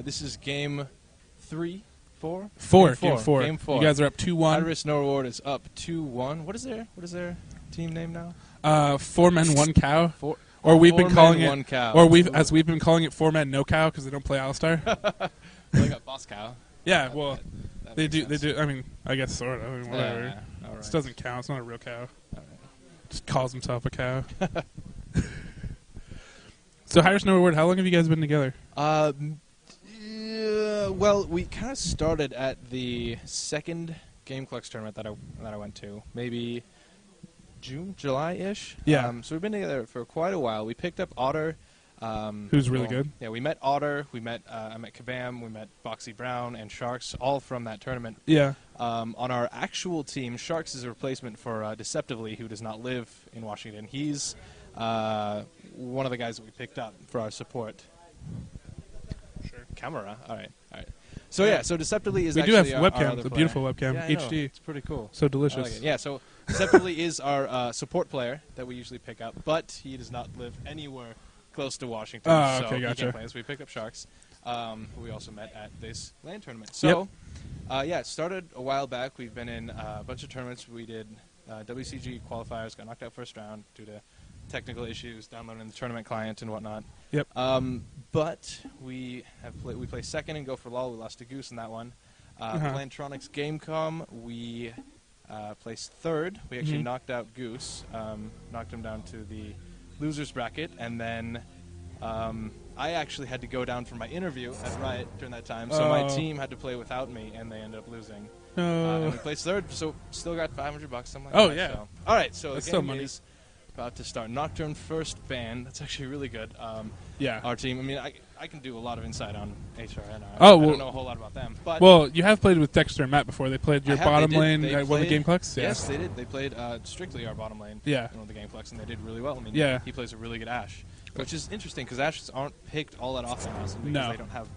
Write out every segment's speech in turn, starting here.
This is game 3, 4? Game four. Game 4. You guys are up 2-1. High risk, no reward is up 2-1. What is their team name now? 4 men, 1 cow. Or we've been calling it, 1 cow. or as we've been calling it, 4 men, no cow, because they don't play Alistar. They got boss cow. Yeah, well, that they makes do. sense. They do. I mean, I guess sort of. I mean, whatever. Yeah, all right. This doesn't count. It's not a real cow. All right. Just calls himself a cow. So, High Risk No Reward, how long have you guys been together? Well, we kind of started at the second Gamebreakerz tournament that I went to, maybe June, July-ish. Yeah. So we've been together for quite a while. We picked up Otter. Who's really good. Yeah, we met Otter. I met Kabam. We met Foxy Brown and Sharks, all from that tournament. Yeah. On our actual team, Sharks is a replacement for Deceptively, who does not live in Washington. He's one of the guys that we picked up for our support. Sure. Camera. All right. So yeah, so Deceptively is we actually do have our webcam. other It's a player. beautiful webcam. Yeah, I know. HD. It's pretty cool. So I delicious. like it. Yeah, so Deceptively is our support player that we usually pick up, but he does not live anywhere close to Washington. Oh, so okay, he gotcha. can't play us. We picked up Sharks. Who we also met at this LAN tournament. So, yeah, it started a while back. We've been in a bunch of tournaments. We did WCG qualifiers, got knocked out first round due to technical issues, downloading the tournament client and whatnot. Yep. But we placed second in Go for LOL. We lost to Goose in that one. Plantronics Gamecom, we placed third. We actually knocked out Goose, knocked him down to the losers bracket, and then I actually had to go down for my interview at Riot during that time, so my team had to play without me, and they ended up losing. And we placed third, so still got $500, something like that. Oh, yeah. So. All right, so That's the still game money. is about to start. Nocturne first ban. That's actually really good. Yeah. Our team, I mean, I can do a lot of insight on HRNR. Oh, I well, don't know a whole lot about them. But well, you have played with Dexter and Matt before. They played your I have. bottom They did. lane They at one of the played- Gameplex? Yeah. Yes, they did. They played strictly our bottom lane. Yeah. In one of the Gameplex, and they did really well. I mean, Yeah. he plays a really good Ashe, which is interesting because Ashes aren't picked all that often now, because No. they don't have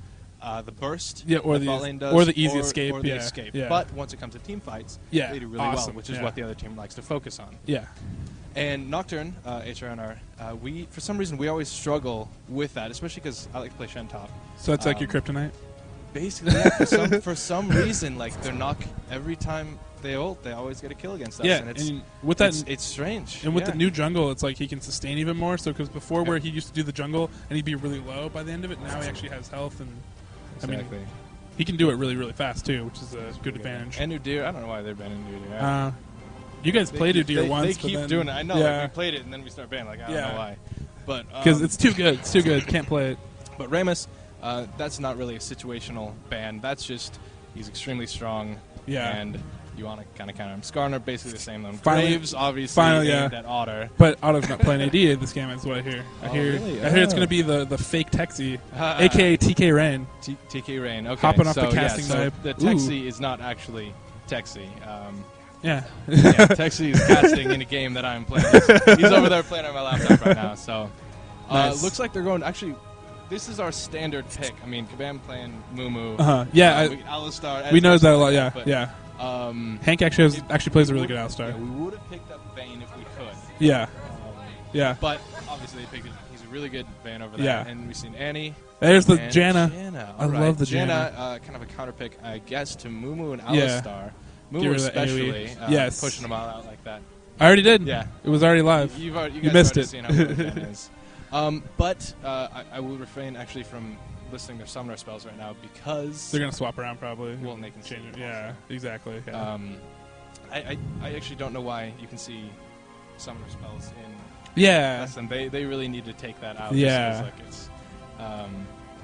the burst. Yeah, or that the bot lane does, or the easy escape. Or the yeah. escape. Yeah. But once it comes to team fights, Yeah, they do really awesome. well, which is Yeah. what the other team likes to focus on. Yeah. And Nocturne, HRNR, we for some reason we always struggle with that, especially because I like to play Shen top. So that's like your kryptonite? Basically, yeah, for some reason, like their knock every time they ult, they always get a kill against us. Yeah, and it's, and with that, it's strange. and with yeah. the new jungle, it's like he can sustain even more. So because before, where he used to do the jungle and he'd be really low by the end of it, now he actually has health, and Exactly. I mean, he can do it really, really fast too, which is a good advantage. And Udyr, I don't know why they're banning Udyr. You guys played Udyr once. They keep but then, doing it. I know. Yeah. Like, we played it and then we start banning. Like I don't know why, but Because it's too good. It's too good. Can't play it. But Ramus, that's not really a situational ban. That's just he's extremely strong. Yeah. And you want to kind of counter him. Skarner basically the same though. Finally- Graves obviously finally, aimed yeah. at Otter. But Otto's not playing AD in this game. That's what I hear. I hear it's going to be the fake Texie, aka TK Rain. TK Rain. Okay. Hopping off so, the casting yeah, so knife. the Texie is not actually Texie. Yeah. Yeah, Texie is casting in a game that I'm playing. He's over there playing on my laptop right now. So Nice. looks like they're going. Actually, this is our standard pick. I mean, Kabam playing Mumu. Yeah. Alistar. We noticed that a lot. like Yeah. but, Yeah. Hank Hank actually plays a really good Alistar. Yeah, we would have picked up Vayne if we could. Yeah. Yeah. But obviously, they picked it. He's a really good Vayne over there. Yeah. And we've seen Annie. There's the and Janna. All I right. love the Janna. Janna. Kind of a counter pick, I guess, to Mumu and Yeah. Alistar. Give Mumu her the especially. AoE. Yes. Pushing them all out like that. I already did. Yeah. It was already live. You guys missed already it. seen how good Janna is. But I will refrain actually from listing their summoner spells right now because They're gonna swap around probably. well, they can change it. see Yeah. Exactly. Yeah. I actually don't know why you can see summoner spells in Yeah. Lesson. They really need to take that out. Yeah. Just 'cause, like, it's,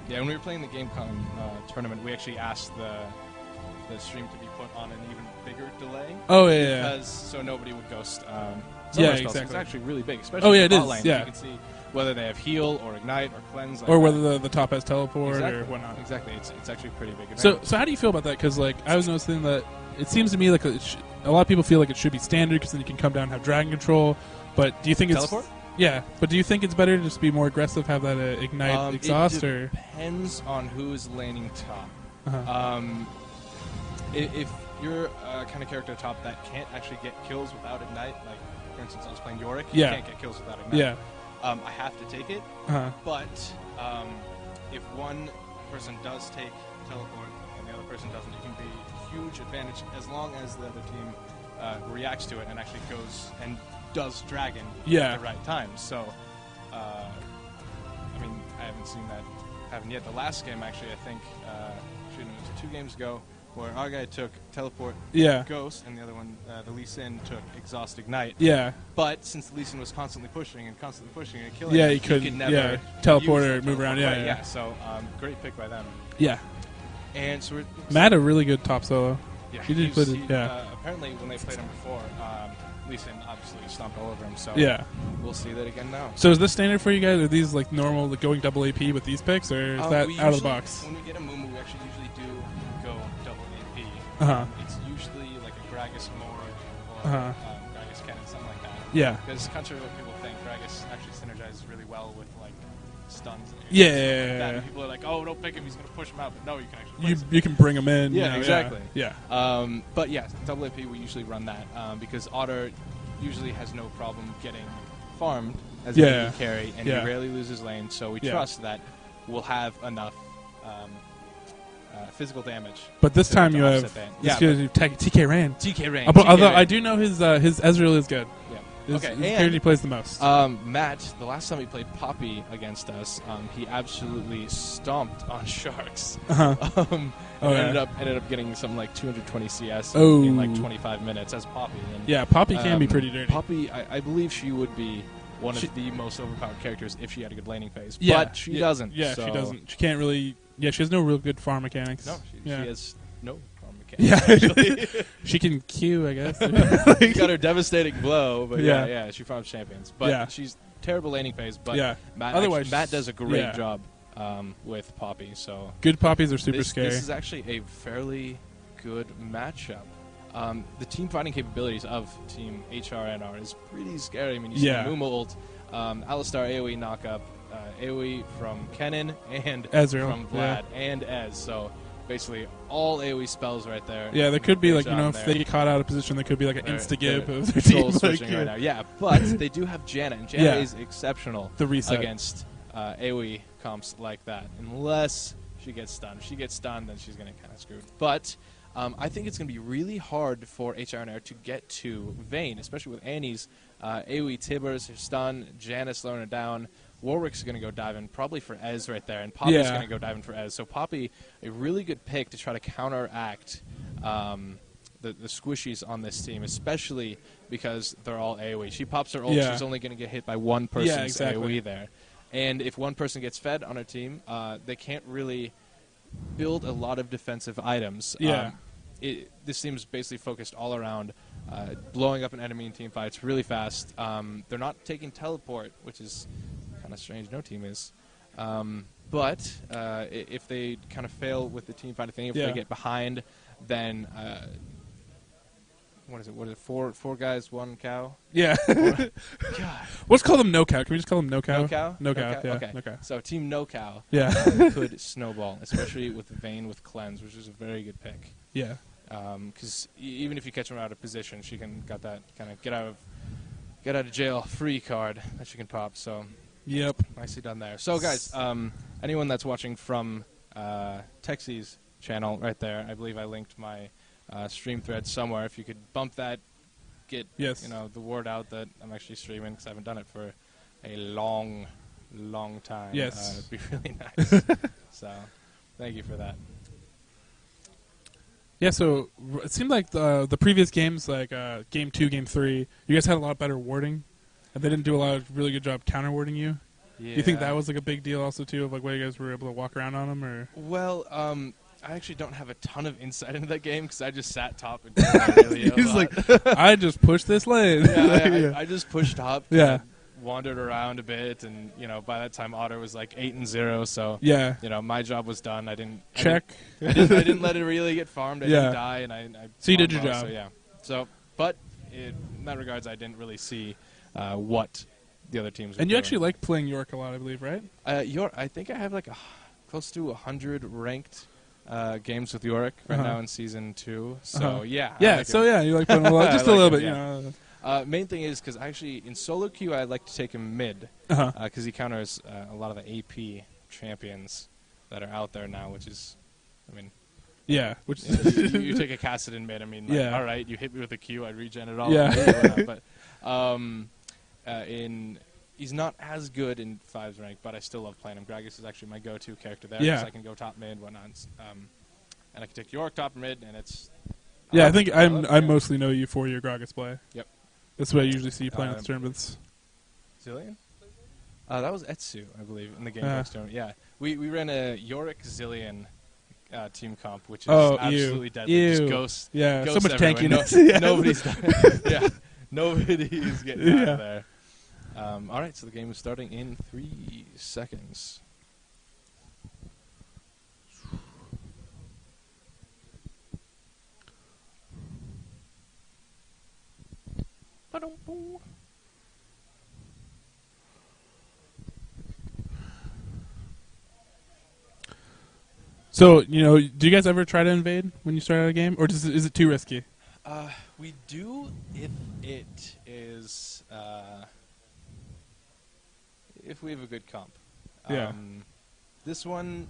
yeah, when we were playing the Gamecom tournament, we actually asked the stream to be put on an even bigger delay. Oh yeah. Because so nobody would ghost. Summoner Yeah, spells. exactly. It's actually really big, especially Oh, yeah, in it the bot is, lane. yeah. You can see whether they have heal or ignite or cleanse, like Or that. whether the top has teleport Exactly. or whatnot. Exactly, it's actually pretty big. So advantage. how do you feel about that? Because like I was noticing that it seems to me like a lot of people feel like it should be standard because then you can come down and have dragon control. But do you think it's teleport? Yeah, but do you think it's better to just be more aggressive, have that ignite exhaust, it or depends on who's laning top. uh-huh. If you're a kind of character top that can't actually get kills without ignite, like for instance, I was playing Yorick, Yeah. you can't get kills without ignite. Yeah. I have to take it, Uh-huh. but if one person does take teleport and the other person doesn't, it can be a huge advantage as long as the other team reacts to it and actually goes and does dragon at the right time. So, I mean, I haven't seen that happen yet. The last game, actually, I think, it was 2 games ago, where our guy took teleport Ghost, and the other one, the Lee Sin, took Exhaust Ignite. Yeah. But since the Lee Sin was constantly pushing and killing, he could never teleport or move around. Yeah. So great pick by them. Yeah. And so Matt, a really good top solo. Yeah. He did play apparently, when they played him before, Lee Sin obviously stomped all over him. So we'll see that again now. So is this standard for you guys? Are these like normal, like going double AP with these picks, or is that out of the box? When we get a Mumu, we actually usually do go double AP. It's usually like a Gragas Morg or Gragas Cannon, something like that. Yeah. Because contrary to what people think, Gragas actually synergizes really well with like stuns. And yeah. People are like, oh, don't pick him, he's going to push him out. But no, you can actually you can bring him in. Yeah, exactly. Yeah. But yeah, double AP, we usually run that because Otter usually has no problem getting farmed as a carry, and he rarely loses lane, so we trust that we'll have enough physical damage. But this time you have TK Rain. TK Rain. Although I do know his Ezreal is good. Yeah. His character he plays the most. Matt, the last time he played Poppy against us, he absolutely stomped on Sharks. Ended up getting something like 220 CS in like 25 minutes as Poppy. And, Poppy can be pretty dirty. Poppy, I believe she would be one of the most overpowered characters if she had a good laning phase. Yeah, but she doesn't. Yeah, so. she doesn't. She can't really. Yeah, she has no real good farm mechanics. No, she has no farm mechanics. Yeah, she can Q, I guess. She got her devastating blow, but she farms champions. But she's terrible laning phase. But Matt does a great job with Poppy. So good Poppies are super scary. This is actually a fairly good matchup. The team fighting capabilities of Team HRNR is pretty scary. I mean, you see Mumu ult, Alistar AoE knockup, AoE from Kennen and Ezreal, from Vlad and Ez. So basically all AoE spells right there. Yeah, there could be like, if they get caught out of position, there could be like an insta-give of their team. Switching right now. Yeah, but they do have Janna, and Janna is exceptional against AoE comps like that, unless she gets stunned. If she gets stunned, then she's going to kind of screwed. But I think it's going to be really hard for HRNR to get to Vayne, especially with Annie's AoE Tibbers, her stun, Janna slowing her down. Warwick's going to go diving, probably for Ez right there, and Poppy's going to go diving for Ez. So Poppy, a really good pick to try to counteract the squishies on this team, especially because they're all AoE. She pops her ult, she's only going to get hit by one person's AoE there. And if one person gets fed on her team, they can't really build a lot of defensive items. This team is basically focused all around blowing up an enemy in team fights really fast. They're not taking teleport, which is kind of strange. No team is. But if they kind of fail with the team fighting thing, if they get behind, then what is it? Four guys, one cow? Yeah. God. Let's call them NoCow. Can we just call them NoCow? NoCow? NoCow, yeah. Okay. NoCow. So Team NoCow could snowball, especially with Vayne with Cleanse, which is a very good pick. Yeah. Because even if you catch her out of position, she got that kind of get out of jail free card that she can pop. So nicely done there. So guys, anyone that's watching from Texie's channel right there, I believe I linked my stream thread somewhere. If you could bump that, get the word out that I'm actually streaming, because I haven't done it for a long time. Yes, it'd be really nice. So thank you for that. Yeah, so it seemed like the previous games, like Game 2, Game 3, you guys had a lot better warding, and they didn't do a lot of really good job counter-warding you. Yeah. Do you think that was like a big deal also, too, of like why you guys were able to walk around on them? Or? Well, I actually don't have a ton of insight into that game, because I just sat top and did really He's like, I just pushed this lane. I just pushed top. Wandered around a bit, and by that time Otter was like 8-0, so my job was done. I didn't let it really get farmed. I didn't die, and so you did your job. But in that regards, I didn't really see what the other teams were And you doing. actually like playing York a lot, I believe, right? I think I have like close to 100 ranked games with Yorick right now in Season 2. So you like playing a lot, just a little bit, main thing is because actually in solo queue I like to take him mid because he counters a lot of the AP champions that are out there now, which is, I mean, Yeah, which you take a Cassidon mid. I mean, like, Yeah. all right, you hit me with a Q, I regen it all. Yeah. But he's not as good in 5's rank, but I still love playing him. Gragas is actually my go-to character there because Yeah. I can go top mid, whatnot, and I can take York top mid, and it's. I think I yeah. mostly know you for your Gragas play. Yep. That's what I usually see you playing at the tournaments. Zillion? That was Etsu, I believe, in the Gamebreakerz tournament. Yeah, we ran a Yorick Zillion team comp, which is absolutely deadly. Just ghosts. Yeah, ghosts so much everywhere. tankiness. Nobody's yeah, nobody's getting out of there. All right, so the game is starting in 3 seconds. So, do you guys ever try to invade when you start out a game, or is it too risky? We do if it is if we have a good comp. Yeah. This one,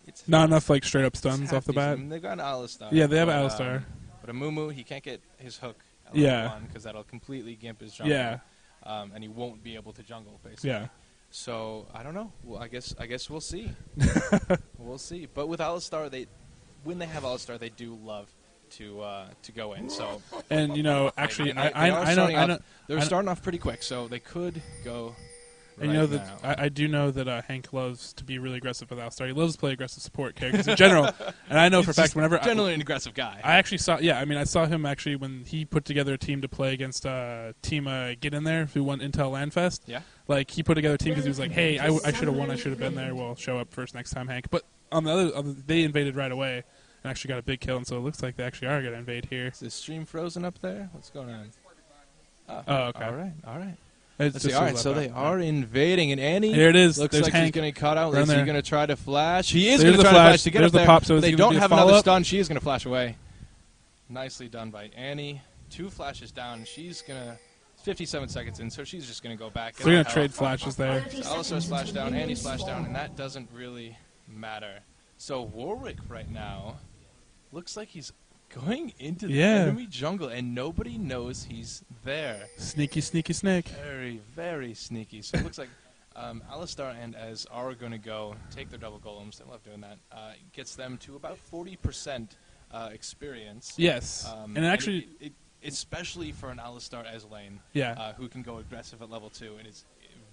it's Not enough like straight up stuns off the bat. I mean, they've got an Alistar. Yeah, they have but, Alistar. But a Mumu, he can't get his hook at Yeah. level 1 because that'll completely gimp his jungle. Yeah. And he won't be able to jungle basically. Yeah. So I don't know. Well, I guess we'll see. We'll see. But with Alistar, when they have Alistar, they do love to go in. So And actually, I know they're starting off pretty quick, so they could go. And right that now. I do know that Hank loves to be really aggressive with Alistar. He loves to play aggressive support characters in general. And I know He's for a fact just whenever generally an aggressive guy. I actually saw, I saw him actually when he put together a team to play against Team Get In There, who won Intel Landfest. Yeah. Like, he put together a team because he was like, hey, I should have won, I should have been there. Well, show up first next time, Hank. But on the other, they invaded right away and actually got a big kill, and so it looks like they actually are going to invade here. Is the stream frozen up there? What's going on? Oh, okay. All right. It's Let's see. All right, so they are invading, and Annie Here it is. looks There's like Hank. he's going to cut out. Right Is he there. going to try to flash? He is There's going to the try to flash. flash to get There's up the there. pop, so but is they he gonna don't be a have another follow-up? stun. She is going to flash away. Nicely done by Annie. 2 flashes down. She's going to 57 seconds in, so she's just going to go back. So they're going to trade flashes there. So Alistar's flash down, Annie's flash down, and that doesn't really matter. So Warwick right now looks like he's going into the enemy jungle, and nobody knows he's there. Sneaky, sneaky snake. Very, very sneaky. So it looks like Alistar and Ez are going to go take their double golems. They love doing that. Gets them to about 40% experience. Yes. And actually... especially for an Alistar Ez lane, who can go aggressive at level 2, and it's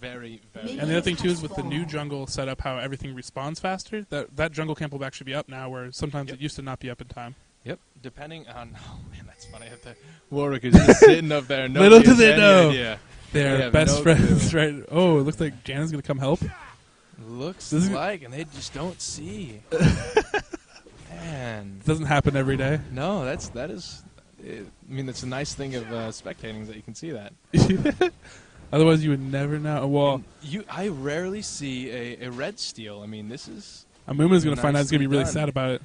very, very... And the other thing, too, is with the new jungle setup, how everything respawns faster, that jungle camp will actually be up now, where sometimes it used to not be up in time. Yep, depending on... Oh, man, that's funny. Warwick is just sitting up there. Little do they know. Idea. They're best friends, right? Oh, it looks like Janna's going to come help. Looks like, and they just don't see. Man. It doesn't happen every day. No, that is... I mean, it's a nice thing of spectating that you can see that. Otherwise, you would never know. Well, I rarely see a red steal. I mean, this is... Amuma's going to find out he's going to be really sad about it.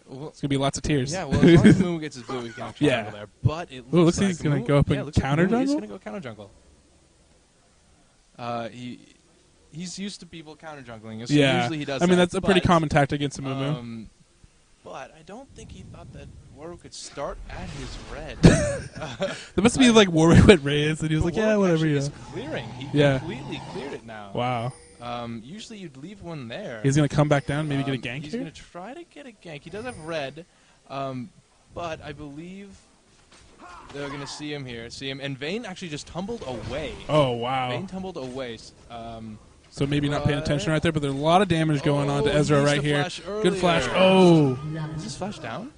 Well, it's going to be lots of tears. Yeah, well, as long as Mumu gets his blue, he can actually jungle there. But it looks like he's going to go up and counter jungle? He's going to go counter jungle. He's used to people counter jungling, so usually he does that. I mean, that's a pretty common tactic against Mumu. But I don't think he thought that Warwick could start at his red. There must be like Warwick went Raise, and he was like, yeah, whatever. He's clearing. He completely cleared it now. Wow. Usually you'd leave one there. He's going to come back down, maybe get a gank He's here? going to try to get a gank. He does have red, but I believe they're going to see him here. And Vayne actually just tumbled away. Oh, wow. Vayne tumbled away. So maybe not paying attention right there, but there's a lot of damage going on to Ezra right here. Good flash. Oh! Is this flash down?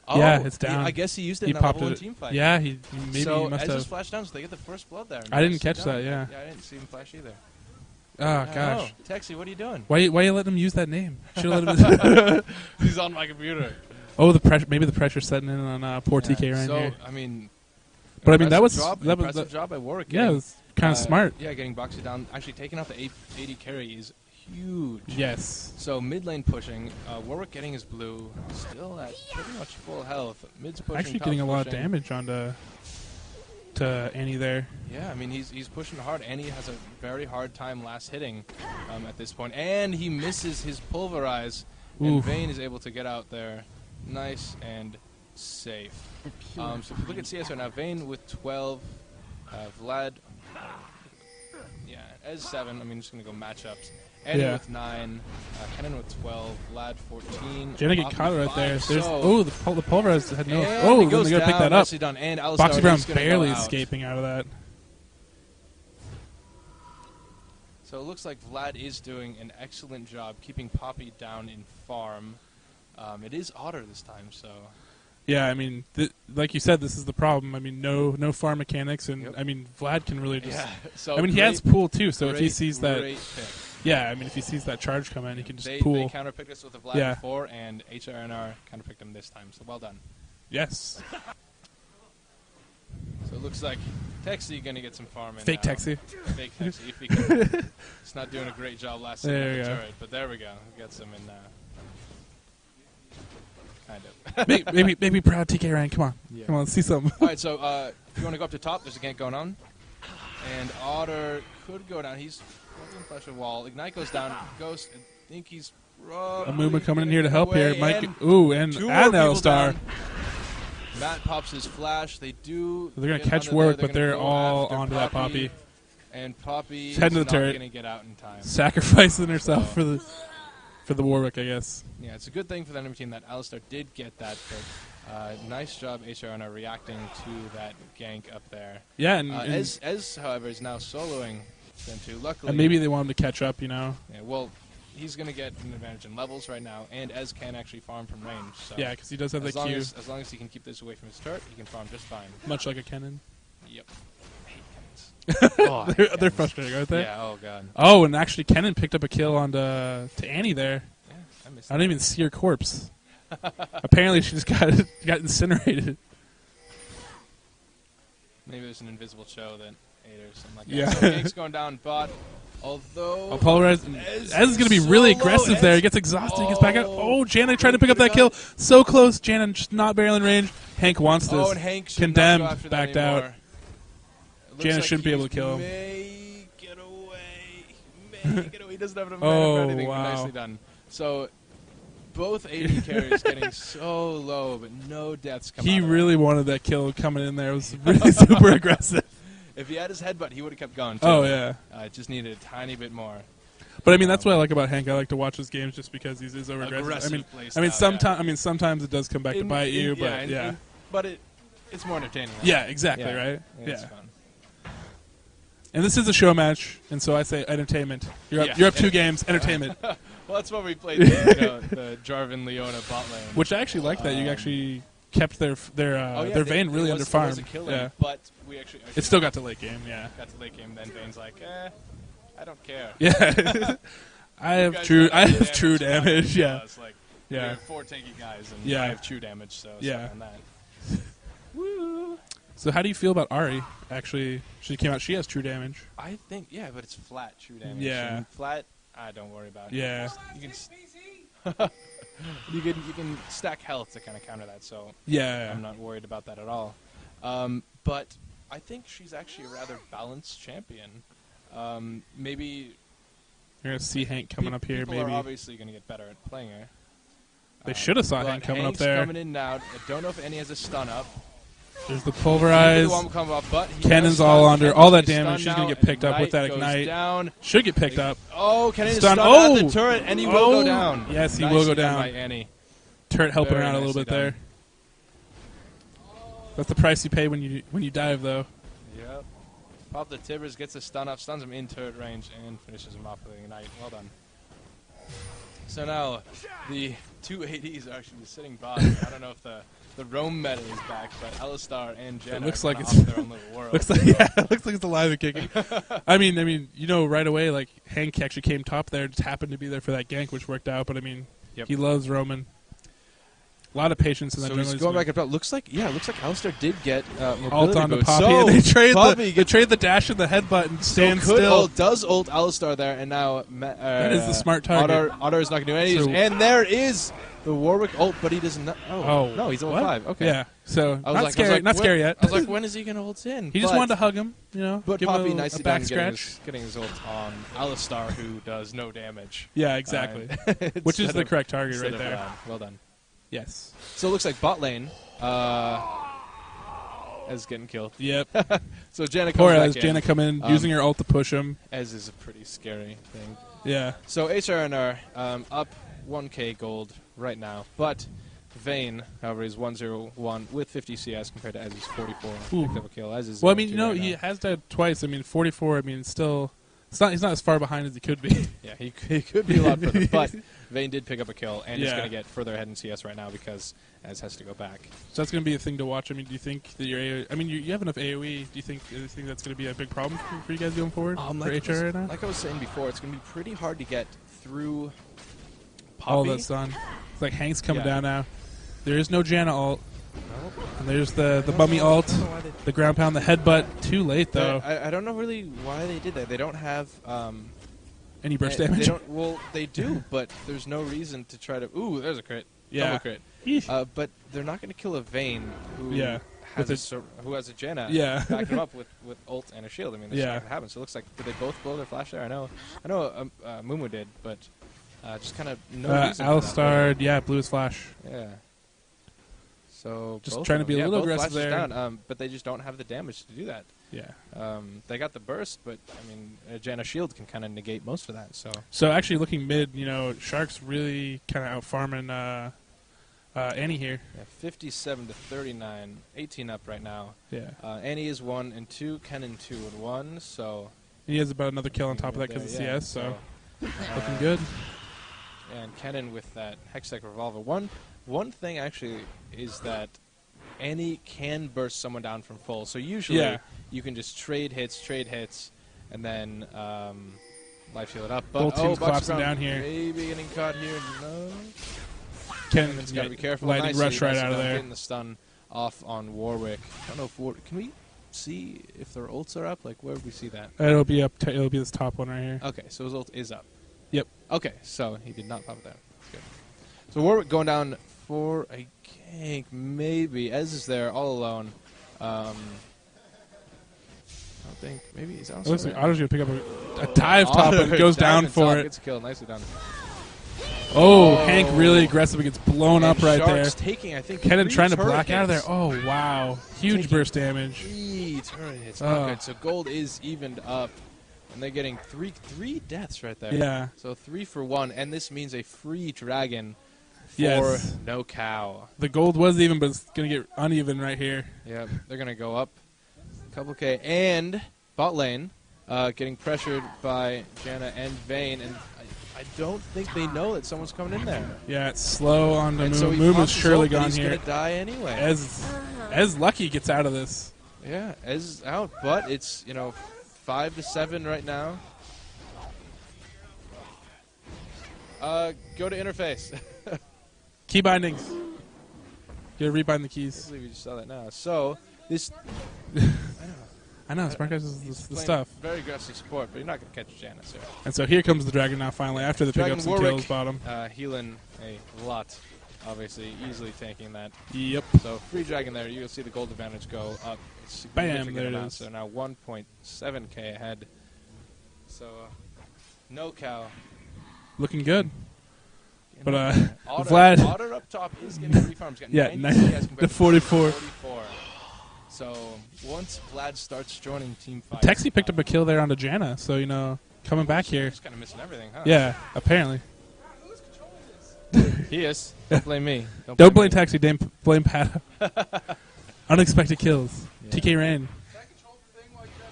Oh, yeah, it's down. I guess he used it in that level 1 team fight. Yeah, he must have. Ezra's flash down, so they get the first blood there. I didn't catch that, Yeah, I didn't see him flash either. Oh, gosh. Texie, what are you doing? Why you letting him use that name? Should have let him. He's on my computer. Oh, the pressure. Maybe the pressure's setting in on poor TK right here. So, I mean... But, I mean, that was... Impressive job by Warwick. Yeah, it was kind of smart. Yeah, getting Boxy down. Actually, taking out the 80 carry is huge. Yes. So, mid lane pushing. Warwick getting his blue. Still at pretty much full health. Mid's pushing. Actually getting a lot of damage onto... to Annie there. Yeah, I mean, he's pushing hard. Annie has a very hard time last hitting at this point. And he misses his pulverize. And Vayne is able to get out there nice and safe. So if you look at CSR now, Vayne with 12, Vlad, yeah, Ez 7. I mean, just going to go matchups. Annie with 9, Kennen with 12, Vlad 14. Jenna get caught right 5. there. There's, So the pulverize had no. and Oh, he then goes they got to pick down, that up. nicely done. And Alistar Boxy Brown is gonna barely go out. escaping out of that. So it looks like Vlad is doing an excellent job keeping Poppy down in farm. It is Otter this time, so... Yeah, I mean, like you said, this is the problem. I mean, no farm mechanics, and I mean, Vlad can really just... Yeah, so I mean, he has pool, too, so if he sees that... Great pick. Yeah, I mean, if he sees that charge come in, he can just They pool. counterpicked us with a Vlad before, and HRNR counterpicked him this time, so well done. Yes. So it looks like Texie going to get some farm in Fake now. Texie. Fake Texie, if he can. He's not doing a great job last time There with you the go. turret, but there we go. We got some in kind of. maybe proud TK Ryan. Come on. Yeah. Come on, let's see something. All right, so if you want to go up to top, there's a gank going on. And Otter could go down. He's holding pressure wall. Ignite goes down. Ghost, I think he's A movement coming in here to help away, here. Mike, and and two more people Alistar. down. Matt pops his flash. They do. They're going to get catch under Warwick, there. but they're gonna go all after onto that Poppy. And Poppy is Heading to not the turret. going to get out in time. Sacrificing herself for the Warwick, I guess. Yeah, it's a good thing for the enemy team that Alistar did get that pick. Nice job, HRNR, reacting to that gank up there. Yeah, Ez, however, is now soloing them two. Luckily, and maybe they want him to catch up, you know? Yeah, well, he's going to get an advantage in levels right now, and Ez can actually farm from range. So Yeah, because he does have the Q. as long as he can keep this away from his turret, he can farm just fine. Much like a Kennen. Yep. I hate cannons. Oh, I hate they're cannons. frustrating, aren't they? Yeah, oh god. Oh, and actually Kennen picked up a kill on to Annie there. Yeah, I missed I don't even see her corpse. Apparently she just got incinerated. Maybe there's an invisible show that ate her or something like Yeah. that. So gank's going down bot. Although Pulverize. Ez is going to be really aggressive there. He gets exhausted. He gets back out. Oh, Oh, Janet trying to pick up that kill. So close. Janet just not barely in range. Hank wants this. and Hank should Condemned. not go after that Backed anymore. out. Janet shouldn't be able to kill him. May get away. May get away. He doesn't have enough Oh, mana for anything. wow. Nicely done. So both AD carriers getting so low, but no deaths coming He out of really wanted that kill coming in there. It was really super aggressive. If he had his headbutt, he would have kept going, too. Oh, yeah. Just needed a tiny bit more. But I mean, that's what I like about Hank. I like to watch his games just because he's so aggressive. I mean, sometimes it does come back to bite you, but yeah. But it's more entertaining. Right? Yeah, exactly, Yeah. right? It's Yeah. fun. And this is a show match, and so I say entertainment. You're up 2 games, entertainment. Well, that's what we played the Jarvan Leona bot lane. Which I actually like that. You actually kept their Vayne really under It farm. was a kill lane, Yeah. but we actually It still got to late game, yeah. got to late game. Then Vayne's like, I don't care. Yeah. I have true damage, yeah. It's like, Yeah. we have 4 tanky guys, and Yeah. I have true damage, so Yeah. on that. Woo! So how do you feel about Ari? Actually, she came out. She has true damage. I think, but it's flat true damage. Yeah. And flat, don't worry about it. Yeah. You can stack health to kind of counter that, so Yeah. I'm not worried about that at all. But I think she's actually a rather balanced champion. Maybe You're gonna see Hank coming up here. people Maybe are obviously going to get better at playing her. they should have saw but Hank coming Hank's up there. coming in now. I don't know if Annie has a stun up. There's the Neither pulverize. one will come up, but he Cannon's has all stun. under. Cannon's All that gonna be damage. She's stunned gonna now, get picked up with that goes ignite. Down. Should get picked up. Oh, Cannon is Stun. stunned at the turret, and he will go Oh. down. Yes, he will Nicely go done down. by Annie. Turret helping Very her out a little nicely bit there. done. That's the price you pay when you dive, though. Yep. Pop the Tibbers, gets a stun up, stuns him in turret range, and finishes him off with an ignite. Well done. So now, the 2 ADs are actually sitting by. I don't know if the roam meta is back, but Alistar and Jen It looks are like kinda it's off their own little world. looks like looks like it's alive and kicking. I mean, right away, like Hank actually came top there, just happened to be there for that gank, which worked out. But I mean, Yep. he loves Roman. A lot of patience in that. So he's going back up. Looks like Alistar did get mobility ult on the boost. Poppy. So They trade the dash and the headbutt and stand still. Does ult Alistar there, and now that is the smart target. Otter is not going to do anything. And there is the Warwick ult, but he does not. Oh no, he's ult 5. Okay. Yeah. So not scary yet. I was like, when is he going to ult in? He just wanted to hug him, But give Poppy him nicely a back done scratch. getting his ult on Alistar, who does no damage. Yeah, exactly. Which is the correct target right there. Well done. Yes. So it looks like bot lane is getting killed. Yep. So Janna comes Poor back Ez. Janna come in, using her ult to push him. Ez is a pretty scary thing. Yeah. So HRNR up 1k gold right now, but Vayne, however, is 101 with 50 CS compared to Ez's 44. Picked up a kill. Ez is well, I mean, he has died twice. I mean, 44. I mean, still, he's not as far behind as he could be. Yeah, he could be a lot further, but Vayne did pick up a kill, and he's going to get further ahead in CS right now because Ez has to go back. So that's going to be a thing to watch. I mean, do you think that your AoE, I mean, you have enough AoE. Do you think that's going to be a big problem for you guys going forward for HR right now? Like I was saying before, it's going to be pretty hard to get through Poppy. All that's done. It's like Hank's coming down now. There is no Janna ult. Nope. And there's the mummy ult, the ground pound, the headbutt. Too late, though. I don't know really why they did that. They don't have... any burst damage? Well, they do, but there's no reason to try to... Ooh, there's a crit. Yeah. Double crit. But they're not going to kill a Vayne who has a Janna back him up with ult and a shield. I mean, that's not going to happen. So it looks like... Did they both blow their flash there? I know Mumu did, but just kind of no reason. Alistar, blew his flash. Yeah. So just trying to be a little aggressive there. Down, but they just don't have the damage to do that. Yeah. They got the burst, but I mean, Janna shield can kind of negate most of that. So actually, looking mid, Shark's really kind of out farming Annie here. Yeah, 57 to 39, 18 up right now. Yeah. Annie is 1 and 2, Kennen 2 and 1. So he has about another kill on top of that because of CS. So looking good. And Kennen with that Hextech revolver. One thing actually is that Annie can burst someone down from full. So usually you can just trade hits, and then life shield it up. But both teams collapsing down here. Maybe getting caught here. No. Kennen's got to be careful. Lightning rush right out of there. Getting the stun off on Warwick. I don't know if can we see if their ults are up? Like, where would we see that? It'll be up. It'll be this top one right here. Okay, so his ult is up. Yep. Okay, so he did not pop it there. That's good. So Warwick going down for a gank, maybe. Ez is there all alone. I don't think. Maybe he's on. Looks like Otter's going to pick up a dive top and goes down for it. Gets killed. Nicely done. Oh, Hank really aggressive. Gets blown up right Shark's there. Taking, I think, Kennen trying to black out of there. Oh, wow. Huge burst damage. 3 turret hits. Not good. So gold is evened up. And they're getting three deaths right there. Yeah. So 3 for 1. And this means a free dragon for NoCow. The gold was even, but it's going to get uneven right here. Yep. They're going to go up a couple K. And bot lane getting pressured by Janna and Vayne. And I don't think they know that someone's coming in there. Yeah, it's slow on the move. So Muma's surely gone he's here. He's going to die anyway. Ez Lucky gets out of this. Yeah, Ez is out, but it's, 5 to 7 right now. Go to interface. Key bindings. You gotta rebind the keys. I believe you just saw that now. So, this... I know, Sparkhouse is the stuff. Very aggressive support, but you're not going to catch Janna, sir. And so here comes the dragon now, finally, after the pickups and kills bottom. Healing a lot, obviously, easily tanking that. Yep. So, free dragon there. You'll see the gold advantage go up. Bam, there it is. So now 1.7k ahead. So, NoCow. Looking good. But Vlad... Otter up top is getting free farms. Yeah, 90 to 44. So, once Vlad starts joining Team 5... Texi picked up a kill there onto Janna, so, coming back here. He's kind of missing everything, huh? Yeah, apparently. Who's controlling this? He is. Don't blame me. Don't blame Texi, blame Pat. Unexpected kills. Yeah. TK Rain. Is that control the thing while you guys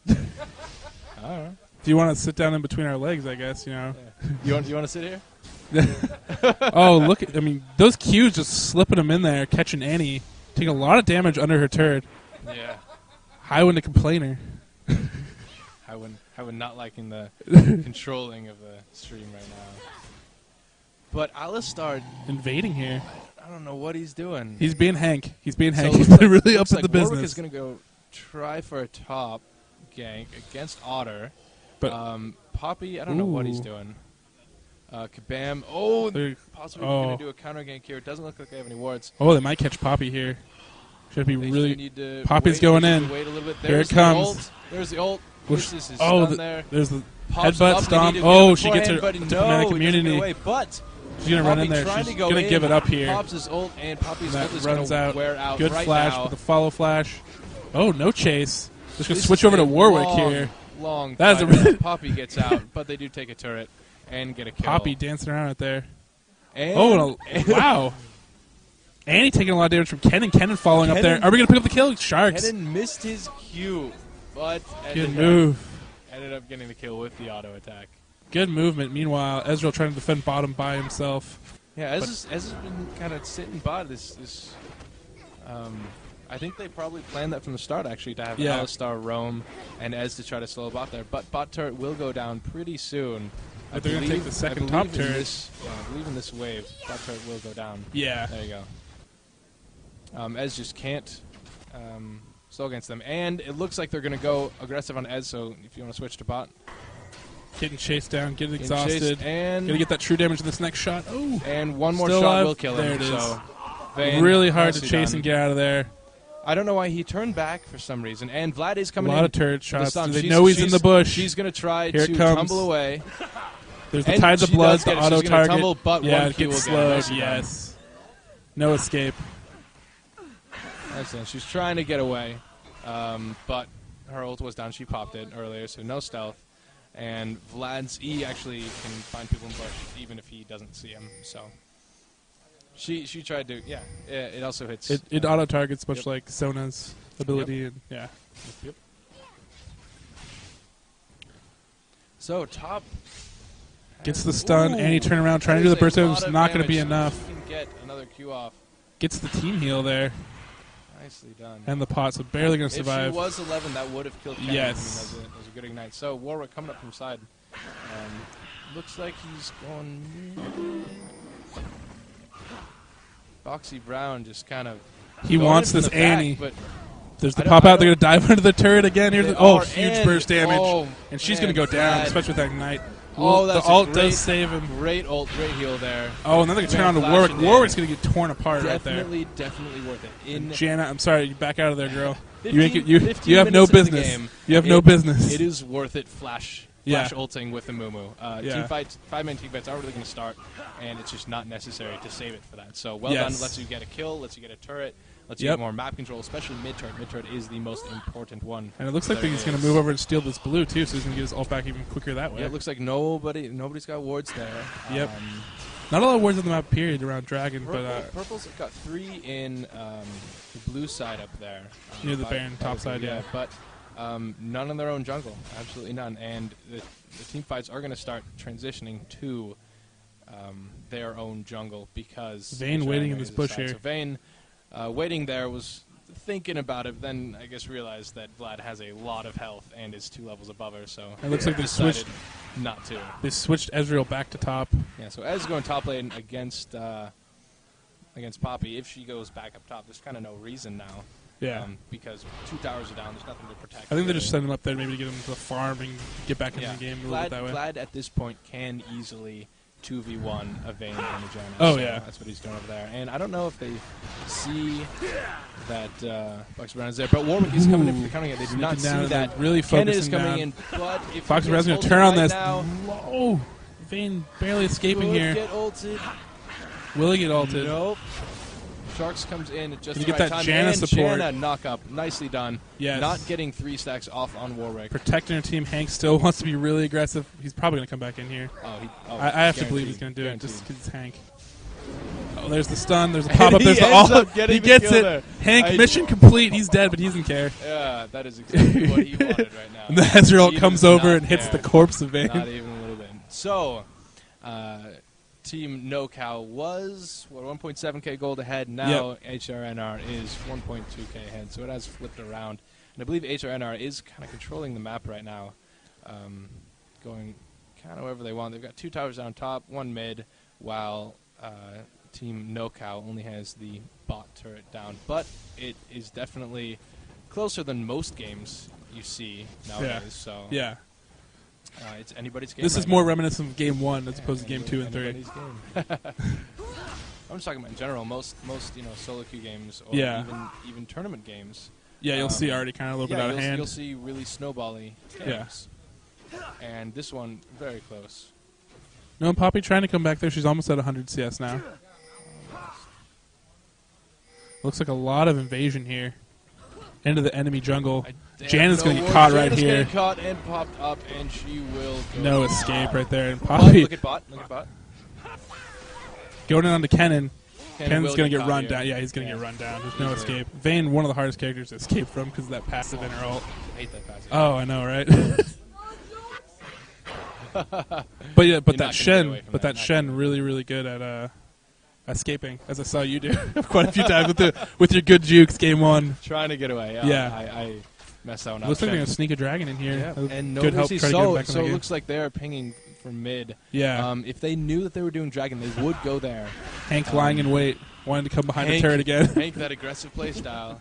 are casting? I don't know. If you want to sit down in between our legs, I guess, Yeah. You want to sit here? Oh, look. Those Qs just slipping them in there, catching Annie. Taking a lot of damage under her turret. Yeah. Highwind a complainer. Highwind not liking the controlling of the stream right now. But Alistar... Invading here. I don't know what he's doing. He's being Hank. He's being Hank. So He's looks really up looks to like the business. Warwick is going to go try for a top gank against Otter. But Poppy, I don't know what he's Ooh. doing. Kabam. Oh, They're- possibly going to do a counter gank here. It doesn't look like they have any wards. Oh, they might catch Poppy here. Should be They just really. need to Poppy's wait, going they in. need to Wait a little bit. Here There's it comes. The ult. There's the ult. Which- This is oh, stun there. there's the Pops headbutt up, stomp. they need to Oh, get she gets her beforehand, but diplomatic no, immunity. It doesn't get away, but She's gonna run in Poppy there. trying She's to go gonna in. give it up here. Pops his ult, and Poppy's That ult is runs going out. to wear out Good right flash now. with the follow flash. Oh, no chase. Just gonna This switch is over a to Warwick long, here. Long That is fight. a Poppy gets out, but they do take a turret and get a kill. Poppy dancing around out there. And Oh, wow. And he taking a lot of damage from Kennen. Kennen falling up there. Are we going to pick up the kill? Sharks. Kennen missed his Q, but Good move. ended up getting the kill with the auto attack. Good movement. Meanwhile, Ezreal trying to defend bottom by himself. Yeah, Ez has been kind of sitting bot this. I think they probably planned that from the start, actually, to have Alistar roam and Ez to try to slow bot there. But bot turret will go down pretty soon. But they're going to take the second top turret. I believe in this wave, bot turret will go down. Yeah. There you go. Ez just can't slow against them. And it looks like they're going to go aggressive on Ez, so if you want to switch to bot. Getting chased down, getting Getting exhausted. chased, and Going to get that true damage in this next shot. Oh. And one more Still shot alive. will kill There him. it is. So Vayne, Really hard to nicely chase done. and get out of there. I don't know why he turned back for some reason. And Vlad is A coming in. lot of turret with the shots. stun. They She's- know he's in she's- the bush. She's going to try Here to it comes. tumble away. There's the And tides of she blood, does the get it. auto She's gonna target. tumble, but yeah, one it Q gets will get her. slowed. Nicely done. Yes. No escape. Excellent. She's trying to get away, but her ult was down. She popped it earlier, so no stealth. And Vlad's E actually can find people in bush even if he doesn't see him. So she tried to, yeah. It also hits. It auto targets much Yep. like Sona's ability. And yeah. Yep. So top Gets the stun, Ooh, and he turn around trying to do that the burst. is a It's lot of not going to be damage. enough. He can get another Q off. Gets the team heal there, Nicely done. and the pot, so barely going to survive. If she was 11, that would have killed Ken. Yes. I mean, that was a good ignite. So Warwick coming up from side. Looks like he's going. Boxy Brown just kind of. He going wants in this from the back, Annie. but There's the I don't- pop I out. They're going don't- to dive into the turret again. Here's they the, oh, are, huge and- burst damage. oh, and she's man, going to go down, Vlad. especially with that ignite. Oh, that's the a ult great- does save him. Great ult, great heal there. Oh, and then they're going to turn on to Flash Warwick. in. Warwick's going to get torn apart right there. Definitely worth it. In Jana, I'm sorry, you back out of there, girl. 15 you have no minutes into the business. game, You have no business. It is worth it. Flash ulting with the Mumu. Yeah. Team fights, 5-man team fights are really going to start, and it's just not necessary to save it for that. So well Yes. done. Lets you get a kill. Lets you get a turret. Lets you Yep. get more map control, especially mid turret. Mid turret is the most important one. And it looks like There he's going is. to move over and steal this blue, too, so he's going to get his ult back even quicker that way. Yeah, it looks like nobody's got wards there. Yep. Not a lot of words on the map, period, around Dragon, but Purple's got 3 in the blue side up there. Near the by- Baron, by top the- side, yeah. But none in their own jungle. Absolutely none. And the team fights are going to start transitioning to their own jungle because Vayne waiting in this bush here. So Vayne waiting there was thinking about it, then I guess realized that Vlad has a lot of health and is 2 levels above her, so It looks like they decided switched- not to. they switched Ezreal back to top. Yeah, so Ez going top lane against Poppy. If she goes back up top, there's kind of no reason now. Yeah. Because 2 towers are down, there's nothing to protect. I think they're really. just setting him up there maybe to get him to the farm and get back into Yeah. the game a little Vlad, bit that way. Vlad at this point can easily 2v1 a Vayne and a Janna. Oh, so yeah. That's what he's doing over there. And I don't know if they see that Fox Brown is there, but Warwick is coming in for the counting. They do not Sneaking down see and that. they're really Kennen is focusing coming down. in, but if Fox he Brown's gets going to ulted turn on right this. now, Oh, Vayne barely escaping could here. get ulted. Will he get ulted? Nope. Sharks comes in at just Can the you get right that time. Janna and support? Janna knock up. Nicely done. Yes. Not getting 3 stacks off on Warwick. Protecting her team. Hank still wants to be really aggressive. He's probably going to come back in here. I have to believe he's going to do it just because it's Hank. Oh, there's the stun. There's a pop-up. He There's the ends ult. up getting He the gets kill it. there. Hank, mission complete. He's dead, but he doesn't care. Yeah, that is exactly what he wanted right now. And the Ezreal He comes does over not and hits care. the corpse of Not Vayne. even a little bit. So, Team NoCow was 1.7k gold ahead. Now HRNR is 1.2k ahead. So it has flipped around, and I believe HRNR is kind of controlling the map right now, going kind of wherever they want. They've got 2 towers down top, 1 mid, while Team NoCow only has the bot turret down, but it is definitely closer than most games you see nowadays. Yeah. So Yeah. It's anybody's game. This right is more now. reminiscent of Game 1 as opposed to Game 2 and 3. Anybody's game. I'm just talking about in general. Most solo queue games or even tournament games. Yeah, you'll see already kind of a little bit out of hand. You'll see really snowbally games. And this one, very close. No, Poppy trying to come back there. She's almost at 100 CS now. Looks like a lot of invasion here. Into the enemy jungle. Janet's going to get caught right here. Janet's caught and popped up, and she will go No escape right there. And Poppy look at bot. going in onto Kennen. Kennen's going to get run here. down. Yeah, he's going to get run down. There's no escape. Vayne, one of the hardest characters to escape from because of that passive inner ult. I hate that passive. Oh, I know, right? But yeah, but that Shen really, really good at escaping, as I saw you do quite a few times with your good jukes. Game 1, trying to get away. Yeah. I messed that one up. Looks like they're gonna sneak a dragon in here. Yeah. And good help. so it looks like they're pinging for mid. Yeah. If they knew that they were doing dragon, they would go there. Hank lying in wait, wanting to come behind Hank, the turret again. Hank, that aggressive play style.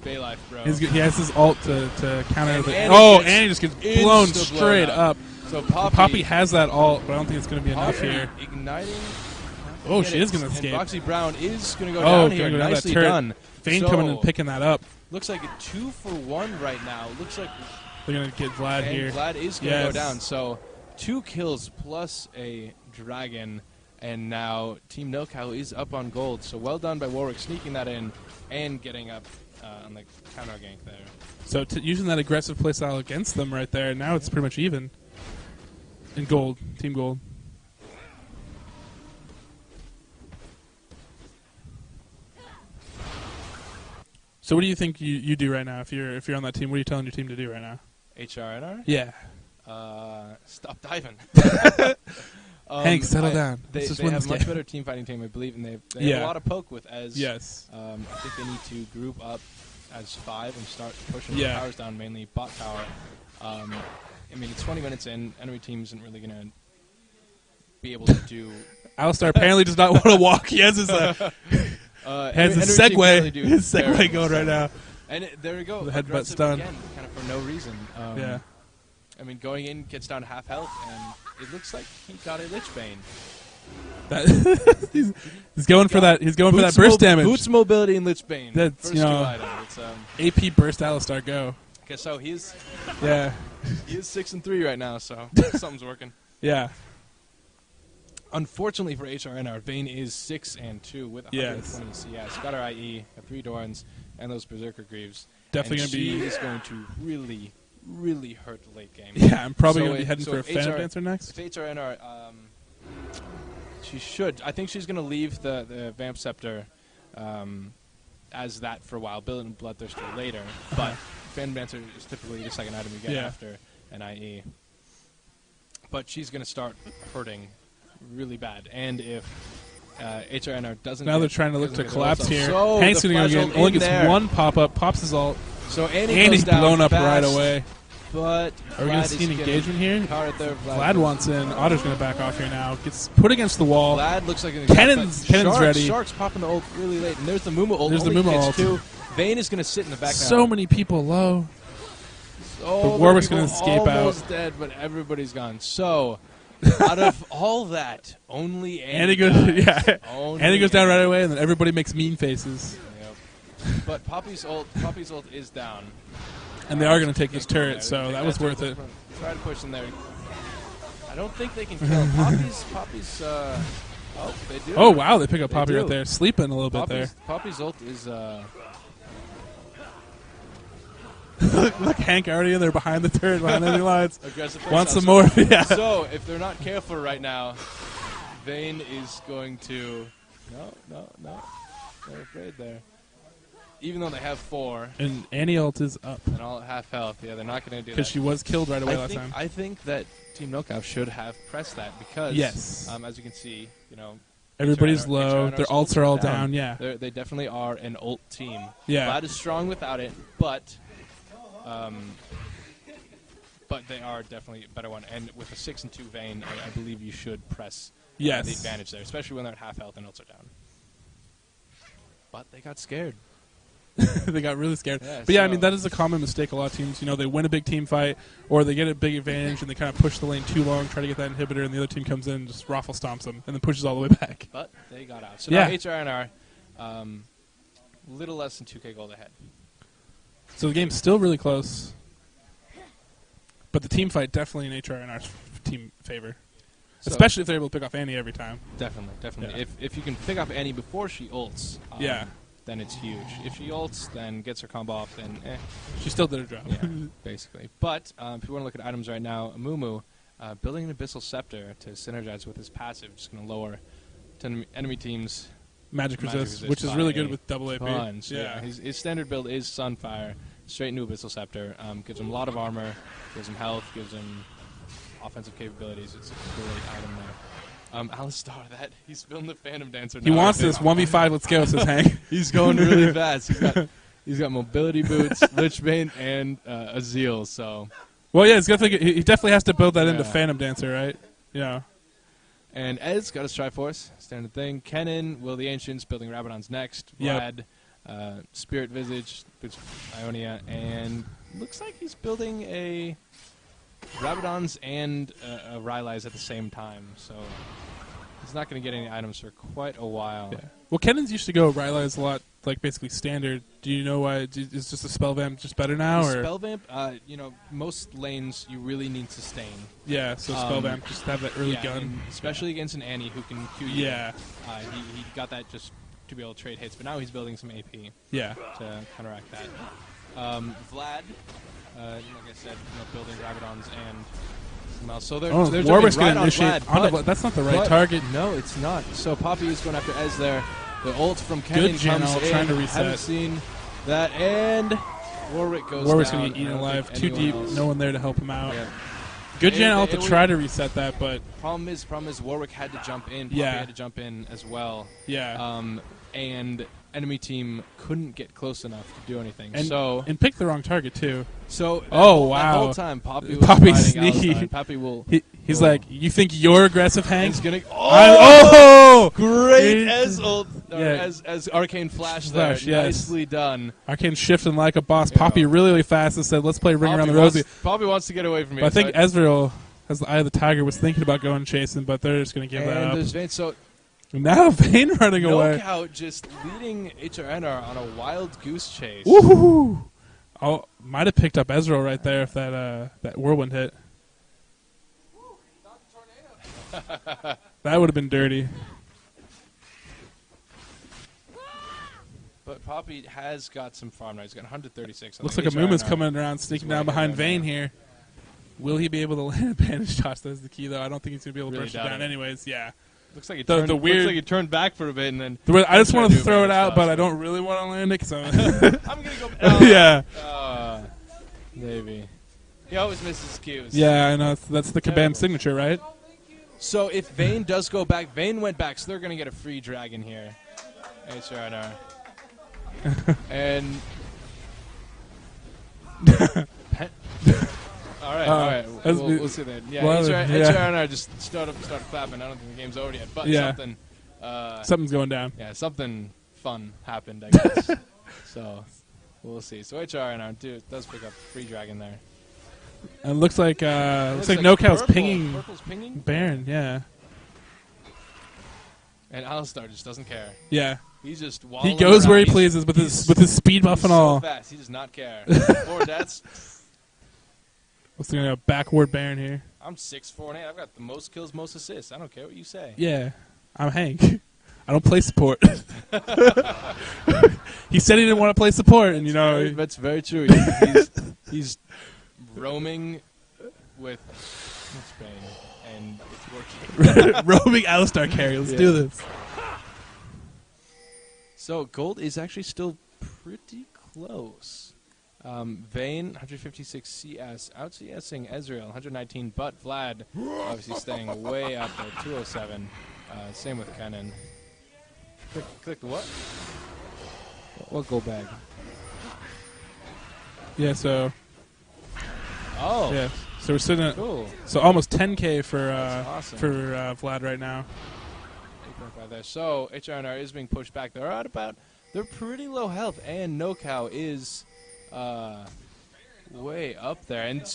Bay life, bro. He has his ult to counter. And he just gets blown straight up. So Poppy has that ult, but I don't think it's going to be enough here. Igniting. Oh, she is going to escape. And Foxy Brown is going to go down here. Go down Nicely that turret. done. Vayne coming and picking that up. Looks like a 2-for-1 right now. Looks like they're going to get Vlad here. Vlad is going to go down. So 2 kills plus a dragon, and now Team NoCow is up on gold. So well done by Warwick sneaking that in and getting up on the counter gank there. So using that aggressive playstyle against them right there, now it's pretty much even. In gold, team gold. So what do you think you do right now if you're on that team? What are you telling your team to do right now? HRNR? Yeah. Stop diving. Hank, settle down. They have a much better team fighting team, I believe, and they have a lot of poke with Ez. Yes. I think they need to group up as 5 and start pushing the towers down, mainly bot tower. I mean, it's 20 minutes in. Enemy team isn't really going to be able to do... Alistar apparently does not want to walk. He has his segue going right now. And there we go. The headbutt stun. Again, kind of for no reason. Yeah. I mean, going in, gets down to half health, and it looks like he got a Lich Bane. He's going for that. He's going for that burst damage. Boots mobility and Lich Bane. That's First item. It's, AP burst Alistar go. Okay, so he's he is 6-3 right now, so something's working. Yeah. Unfortunately for HRNR, Vayne is 6-2 with 120 CS. Got her IE, have 3 Dorans, and those Berserker Greaves. Definitely going to be. She is going to really, really hurt the late game. Yeah, I'm probably going to be heading for a Phantom Dancer next. If HRNR, she should. I think she's going to leave the Vamp Scepter as that for a while, build and Bloodthirster later. But Phantom Dancer is typically the second item you get after an IE. But she's going to start hurting really bad. And if HRNR doesn't... Now they're trying to look to collapse here. So Hank's going to go again. Only gets one pop-up, pops his ult. So Andy's blown up right away. But are we going to see an engagement here? Vlad wants in. Otter's going to back off here now. Gets put against the wall. Vlad looks like an Kennen's ready. Shark's popping the ult really late. And there's the Mumu ult. There's the Mumu ult. Too. Vayne is going to sit in the back now. So many people low. But Warwick's going to escape out. Almost dead, but everybody's gone. So... out of all that, only Andy goes, Andy goes down right away, and then everybody makes mean faces. Yep. But Poppy's ult is down, and they are going to take this turret, so that was worth it. Try to push in there. I don't think they can kill Poppy's. Oh, they do. Oh wow, they pick up Poppy right there, sleeping a little bit there. Poppy's ult is. Look, Hank already in there behind the turret, behind the lines. Want some more? Yeah. So, if they're not careful right now, Vayne is going to... No. They're afraid there. Even though they have 4. And Annie ult is up. And all at half health. Yeah, they're not going to do that. Because she was killed right away last time. I think that Team NoCow should have pressed that because, as you can see, everybody's low. Their ults are all down. Yeah. They definitely are an ult team. Yeah. Vlad is strong without it, but they are definitely a better one. And with a 6-2 Vayne, I believe you should press Yes. the advantage there, especially when they're at half health and ults are down. But they got scared. They got really scared. Yeah, but yeah, I so- mean, that is a common mistake a lot of teams. You know, they win a big team fight, or they get a big advantage, and they kind of push the lane too long, try to get that inhibitor, and the other team comes in and just raffle stomps them, and then pushes all the way back. But they got out. So Yeah. now HRNR, little less than 2K gold ahead. So the game's still really close, but the team fight definitely in HRNR's team favor. So- Especially if they're able to pick off Annie every time. Definitely. Yeah. If you can pick up Annie before she ults, Yeah. then it's huge. If she ults, then gets her combo off, then She still did her job. yeah, basically. But if you want to look at items right now, Amumu building an Abyssal Scepter to synergize with his passive, just going to lower enemy teams' Magic Magic resist, resist which is by really good a with double AP. ton. So Yeah. his standard build is Sunfire, straight into Abyssal Scepter. Gives him a lot of armor, gives him health, gives him offensive capabilities. It's a great item there. Alistar, he's building the Phantom Dancer. He now, wants I think. this 1v5. Let's go, says Hank. He's going really fast. He's got mobility boots, Lichbane, and Azeel. So, Well, yeah, he definitely has to build that into Yeah. Phantom Dancer, right? Yeah. and Ed's got his Triforce, standard thing. Kennen, Will the Ancients, building Rabadon's next. Yep. Vlad, Spirit Visage, boots Ionia, and looks like he's building a Rabadon's and a Rylai's at the same time. So he's not going to get any items for quite a while. Yeah. Well, Kennon's used to go Rylai's a lot, like basically standard. Do you know why? Is just a spell vamp just better now, or Spell Vamp, most lanes you really need sustain. yeah? So spell vamp just have that early Yeah, gun. and especially against an Annie who can Q you. Yeah, He got that just to be able to trade hits, but now he's building some AP yeah. to counteract that. Vlad, like I said, building Rabadons and something else. So they're jumping Warwick's right going to on initiate. Vlad, Vlad. That's not the right but target. No, it's not. So Poppy is going after Ez there. The ult from Kennen Good Jan comes ult, in. trying to reset. Haven't seen that, and Warwick goes Warwick's down. going to get I eaten don't alive. think Too anyone deep. else- No one there to help him out. Yeah. Good Jan It- ult to it try to reset that, but Problem is Warwick had to jump in. Poppy Yeah. had to jump in as well. yeah. And enemy team couldn't get close enough to do anything. And picked the wrong target too. So Oh, that whole wow. time Poppy was Poppy's fighting sneaky. Alistar, and Poppy will. He's will- like, you think you're aggressive, Hank? He's gonna. Oh! Great as ult, or Yeah. as arcane flash Flash, there. yes. Nicely done. Arcane shifting like a boss. Yeah. Poppy really, really fast and said, let's play Ring Around the Poppy Rosie. Poppy wants to get away from me. But I think so Ezreal, as the Eye of the Tiger, was thinking about going chasing, but they're just going to give that and up. there's Vayne. So Now Vayne running away. NoCow just leading HRNR on a wild goose chase. Woohoo! Oh, might have picked up Ezreal right there if that whirlwind hit. That would have been dirty. But Poppy has got some farm now. He's got 136. Looks like Amuma's coming around, sneaking down behind Vayne here. Will he be able to land a bandage toss? That's the key, though. I don't think he's going to be able to Really brush it doubt down it. anyways. Yeah. Looks like he The turned. weird- Looks like he turned back for a bit and then. I just wanted to do a throw it bandage out, toss, but I don't really want to land it. Cause I'm I'm gonna go. yeah. Maybe. He always misses cues. Yeah, I know. That's the Terrible. Kabam signature, right? So if Vayne does go back, Vayne went back, so they're gonna get a free dragon here. HRNR. And. All right. We'll see that. Yeah, well, HRNR just started clapping. I don't think the game's over yet, but Yeah. something. Something's going down. Yeah, something fun happened, I guess. So we'll see. So HRNR does pick up free dragon there. And it looks like NoCow's pinging Purple's pinging. Baron. Yeah, And Alistar just doesn't care. yeah. He's just He wallowing goes around. where he He's- pleases with he's- his speed buff he's and so all. fast. He does not care. Or that's. Let's do a backward Baron here. I'm 6'4" and 8. I've got the most kills, most assists. I don't care what you say. Yeah, I'm Hank. I don't play support. He said he didn't want to play support, and That's very true. He's roaming with Spain, and it's working. roaming Alistar carry. Let's do this. So gold is actually still pretty close. Vayne, 156 CS, out CSing Ezreal, 119, but Vlad obviously staying way up there, 207. Same with Kennen. Click the what? What gold bag? Yeah. So Oh, yeah. So we're sitting at so almost 10K for awesome. for Vlad right now. 8.5 there. So HRNR is being pushed back. They're at about they're pretty low health, and NoCow is way up there, and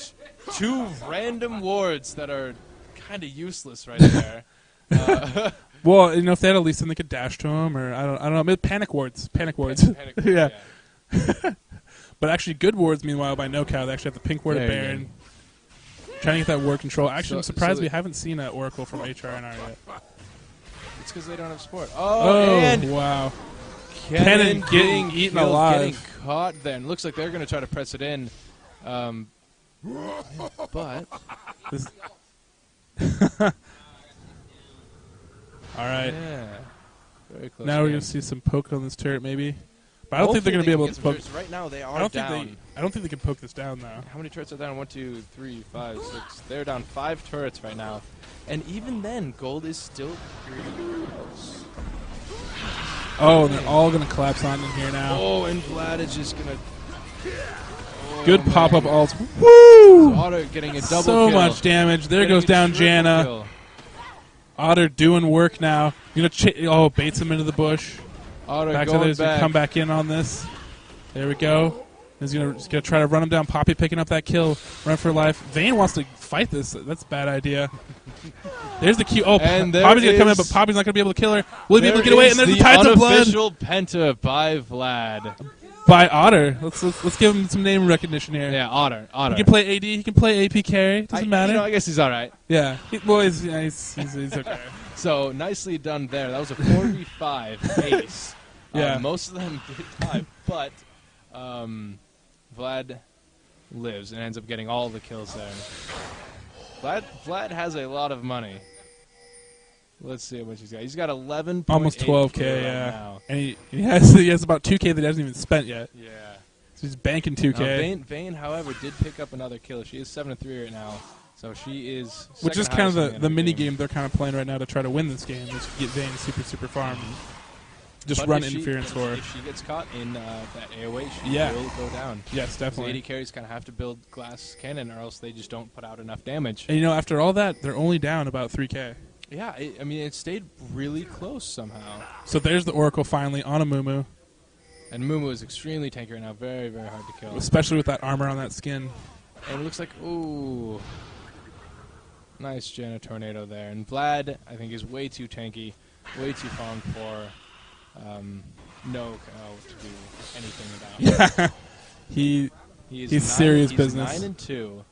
two random wards that are kind of useless right there. Well, you know, if they had at least then they could dash to him, or I don't know, maybe panic wards. Panic wards. Yeah. But actually, good wards, meanwhile, by NoCow, they actually have the pink ward of Baron. Trying to get that ward control. Actually, I'm surprised we haven't seen an Oracle from HRNR yet. It's because they don't have support. Oh, and wow. Cannon getting eaten alive. Getting caught then. Looks like they're going to try to press it in. But... All right. Yeah. Very close. Now we're going to see some poke on this turret, maybe. But I don't think they're going to be able to poke. Right now, they are down. I don't think they can poke this down, though. How many turrets are down? 1, 2, 3, 5, 6. They're down 5 turrets right now. And even then, gold is still pretty close. Oh, and they're all going to collapse on in here now. Oh, and Vlad is just going to... Good pop-up ults. Woo! So Otter getting a double kill. So much damage. There goes down Janna. Kill. Otter doing work now. You know, baits him into the bush. Otter back going to there. Come back in on this. There we go. He's gonna try to run him down. Poppy picking up that kill. Run for life. Vayne wants to fight this. That's a bad idea. There's the Q. Oh, and Poppy's gonna come in, but Poppy's not gonna be able to kill her. Will he be able to get away? And there's the Tides of Blood. Unofficial Penta by Vlad. By Otter. Let's give him some name recognition here. Yeah, Otter. He can play AD. He can play AP carry. Doesn't matter. You know, I guess he's all right. Yeah. He's okay. So nicely done there. That was a 4v5 ace. Yeah. Most of them did die, but Vlad lives and ends up getting all the kills there. Vlad has a lot of money. Let's see how much he's got. He's got 11. Almost 12K, right yeah. now. And he has about 2K that he hasn't even spent yet. Yeah. So he's banking 2K. Vayne, however, did pick up another kill. She is 7-3 right now. So she is which is kind of the mini game they're kind of playing right now to try to win this game, is get Vayne super farm. Just run interference for her. If she gets caught in that AoE, she will go down. Yes, definitely. The AD carries kind of have to build glass cannon, or else they just don't put out enough damage. And you know, after all that, they're only down about 3K. Yeah, I mean, it stayed really close somehow. So there's the Oracle finally on a Mumu. And Mumu is extremely tanky right now. Very, very hard to kill. Especially with that armor on that skin. And it looks like, ooh. Nice Janna Tornado there. And Vlad, I think, is way too tanky, way too farmed for NoCow to do anything about. Yeah. He's serious business. 9-2.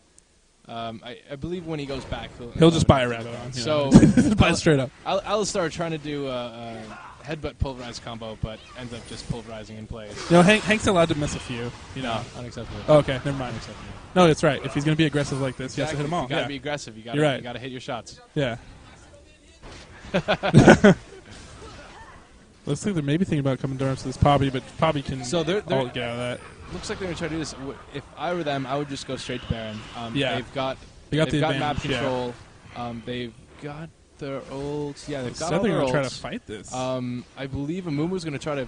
I believe when he goes back, he'll just buy a rabbit on. So buy it straight up. Alistar trying to do a headbutt pulverize combo, but ends up just pulverizing in place. You know, Hank's allowed to miss a few. You know, unacceptable. Oh, okay, never mind. Unacceptable. No, that's right. If he's going to be aggressive like this, he has to hit them all. You got to be aggressive. You got to hit your shots. Yeah. Looks like they're maybe thinking about coming down to this Poppy, but Poppy can get out of that. Looks like they're going to try to do this. If I were them, I would just go straight to Baron. Yeah. They've got map control. Yeah. They've got their ults. Yeah, they've got all their ults. They're going to try to fight this. I believe Amumu's going to try to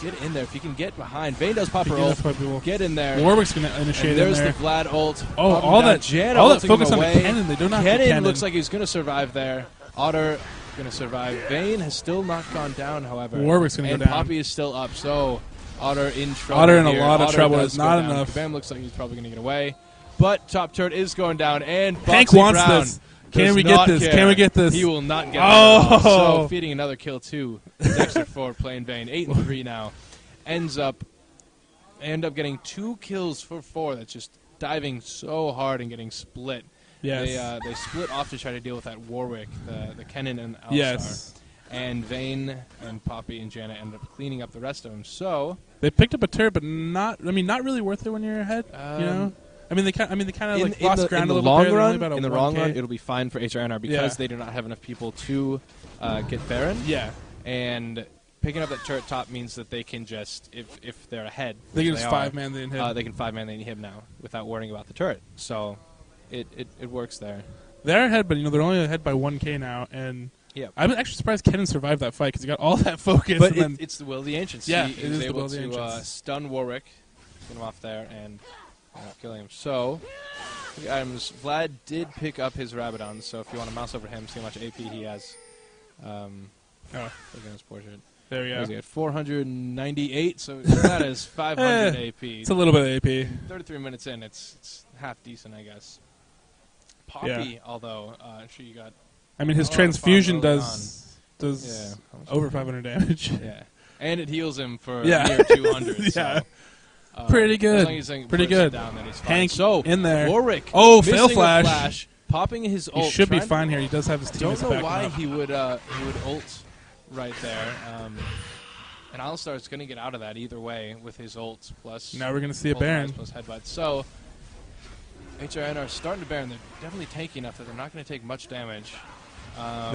get in there. If he can get behind. Vayne does pop her ult. Get in there. Warwick's going to initiate there's in there. the Vlad ult. Oh, all that focus on the cannon. They do not have Cannon looks like he's going to survive there. Otter going to survive. Vayne has still not gone down, however. Warwick's going to go down. And Poppy is still up, so Otter in trouble. Otter in a lot of trouble. It's not enough. Bam looks like he's probably going to get away. But top turret is going down, and Hank wants this. Can we get this? Can we get this? He will not get this. So feeding another kill to Dexter for playing Vayne. 8-3 now. End up getting 2 kills for 4. That's just diving so hard and getting split. Yes. They split off to try to deal with that Warwick, the Kennen and Alistar. Yes. And Vayne and Poppy and Janna ended up cleaning up the rest of them. So they picked up a turret, but not really worth it when you're ahead. You know, they kind of like lost ground a little bit. In the long run, it'll be fine for HRNR because they do not have enough people to get Baron. Yeah, and picking up that turret top means that they can just, if they're ahead, they can just 5-man the inhib. They can 5-man the inhib now without worrying about the turret. So it works there. They're ahead, but they're only ahead by 1K now, and. Yeah, I'm actually surprised Kennen survived that fight because he got all that focus. But it's the will of the ancients. Yeah, he was able to stun Warwick, get him off there, and killing him. So items. Vlad did pick up his Rabadon, so if you want to mouse over him, see how much AP he has. Look at his portrait. There we go. He's at 498, so that is 500 AP. It's a little bit of AP. 33 minutes in, it's half decent, I guess. Poppy, although, I'm sure you got... I mean, his transfusion does Yeah. over 500 damage. Yeah. And it heals him for near 200. Yeah. So, pretty good. As long as he Pretty pushes good. Down, then he's fine. Hank so, in there. Warwick. Oh, fail missing a flash. Popping his ult. He should be fine here. He does have his teammates Don't know backing why up. he would ult right there. And Alistar's going to get out of that either way with his ult plus. Now we're going to see a Baron. Plus headbutt. So HRNR starting to Baron. They're definitely tanky enough that they're not going to take much damage. Now